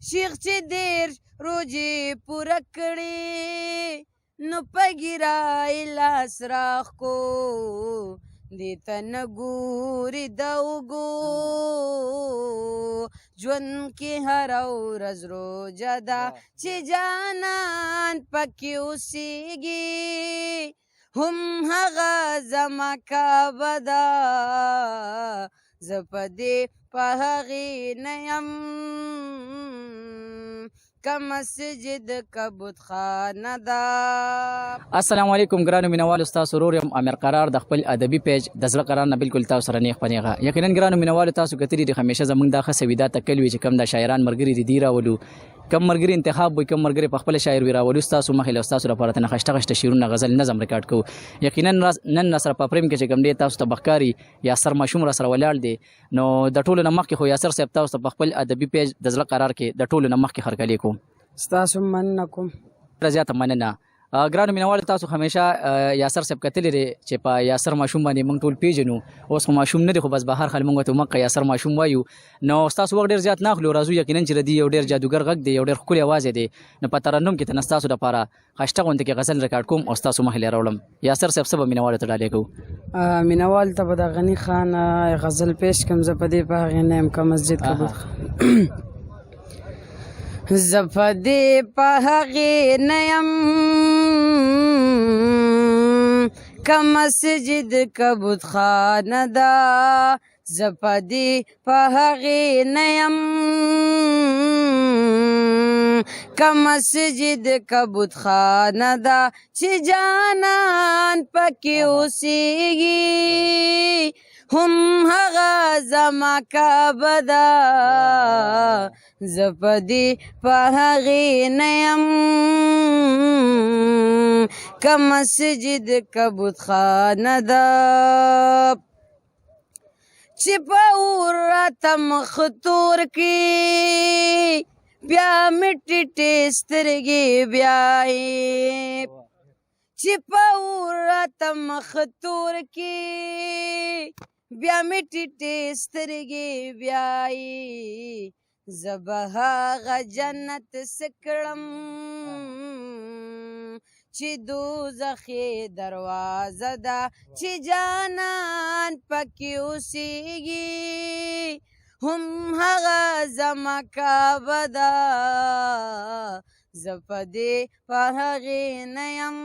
شیخ چې دیر روجې پوره کړې نو په ګیرای لاس راښکو دې ته نه ګوري د اوږو ژوند کې هره ورځ روژه ده چې جانان پکې اوسېږي هم هغه زما کعبه ده زه په دې په هغې نه یم که مسجد که بتخانه ده. السلام علیکم ګرانو مینوالو، ستاسو ورور یم امیر قرار د خپل ادبي پیج د زړه قرار نه بالکل تاسو سره نیغ په نیغه. یقینا ګرانو مینوالو، تاسو کتلي دي همیشه زموږ دا ښه سویدا تکل وي چې کم دا شاعران ملګري دي راولو، کم ملګري انتخاب وي، کم ملګري په خپل شاعر وي راولو ستاسو مخې له ستاسو لپاره تنه خشته خشته شعرونه غزل نظم ریکارډ کوو. یقینا نن سره په پریم کې چې کوم دی تاسو ته بخکاری یاسر ماشوم را سره ولاړ دی، نو د ټولو نه مخکې خو یاسر صاحب تاسو ته په خپل ادبي پیج د زړه قرار کې د ټولو نه مخکې هرکلی کوم. ستاسو مننه کوم. ډېره زیاته مننه. ګرانو مینوالو، تاسو همیشه یاسر صاحب کتلی دی چې په یاسر ماشوم باندې موږ ټول پیژنو. اوس خو ماشوم نه دی، خو بس بهر خل موږ ته مکه یاسر ماشوم وایو. نو ستاسو وخت ډېر زیات نه اخلو، راځو یقینا چې ردي یو ډېر جادوګر غږ دی، یو ډېر ښکلی اواز دی. نو په ترنم کې تنه ستاسو لپاره ښایسته غوندې کې غزل ریکارډ کوم او ستاسو مخې له راوړم. یاسر صاحب څه به مینوالو ته ډالۍ کوو؟ مینوال ته به د غني خان غزل پیش کړم. زه په دې په هغې نه یم که مسجد که بتخانه زه په دې په هغې نه یم که مسجد که بتخانه ده. زه په دې په هغې نه یم که مسجد که بتخانه ده چې جانان پکې اوسېږي هم هغه زما کعبه ده. زه په دې په هغې نه یم که مسجد که بتخانه ده چې په اور راته مخ تور کړي بیا مې ټیټې سترګې بیایي چې په اور راته مخ تور کړي بیا مې ټیټې سترګې بیایي زه به هغه جنت څه کړم چې دوزخ یې دروازه ده چې جانان پکې اوسېږي هم هغه زما کعبه ده. زه په دې په هغې نه یم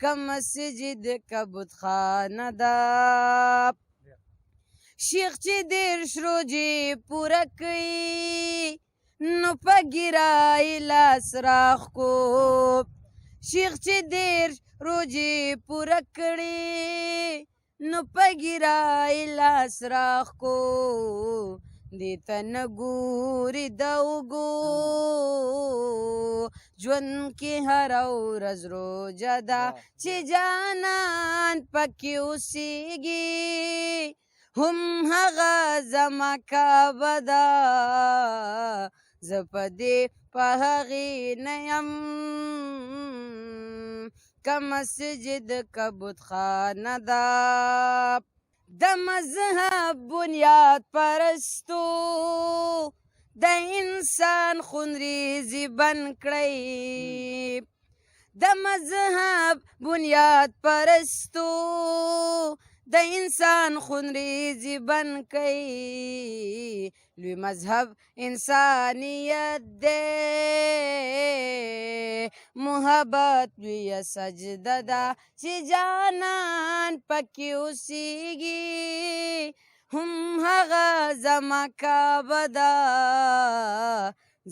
که مسجد که بتخانه ده. شیخ چې دېرش روجې پوره کړي نو په ګیرای لاس راښکو شیخ چې دېرش روجې پوره کړي نو په ګیرای لاس راښکو دې ته نه ګوري د اوږو ژوند کې هره ورځ روژه ده چې جانان پکې اوسېږي هم هغه زما کعبه ده. زه په دې په هغې نه یم که مسجد که بتخانه ده. د مذهب بنیاد پرستو د انسان خونریزي بند کړئ. د مذهب بنیاد پرستو د انسان خونریزي بند کړئ. لوی مذهب انسانیت دی، محبت لویه سجده ده چې جانان پکې اوسېږي هم هغه زما کعبه ده.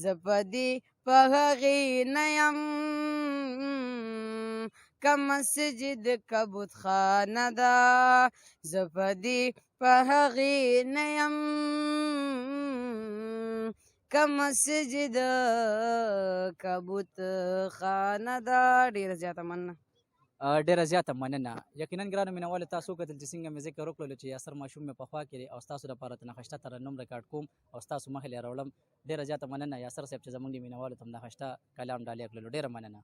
زه په دې په هغې نه یم که مسجد که بتخانه ده. زه په دې په هغې نه یم که مسجد که بتخانه ده. ډېره زیاته مننه. ډېره زیاته مننه. یقینا ګرانو مینوالو، تاسو وکتل چې څنګه مې ذکر وکړلو چې یاسر ماشوم مې په خوا کې دی او ستاسو لپاره تنه خشته ترنم ریکارډ کوم او ستاسو مخې له راوړم. ډېره زیاته مننه یاسر صاحب چې زموږ د مینوالو ته هم دا خشته کلام ډالۍ کړلو. ډېره مننه.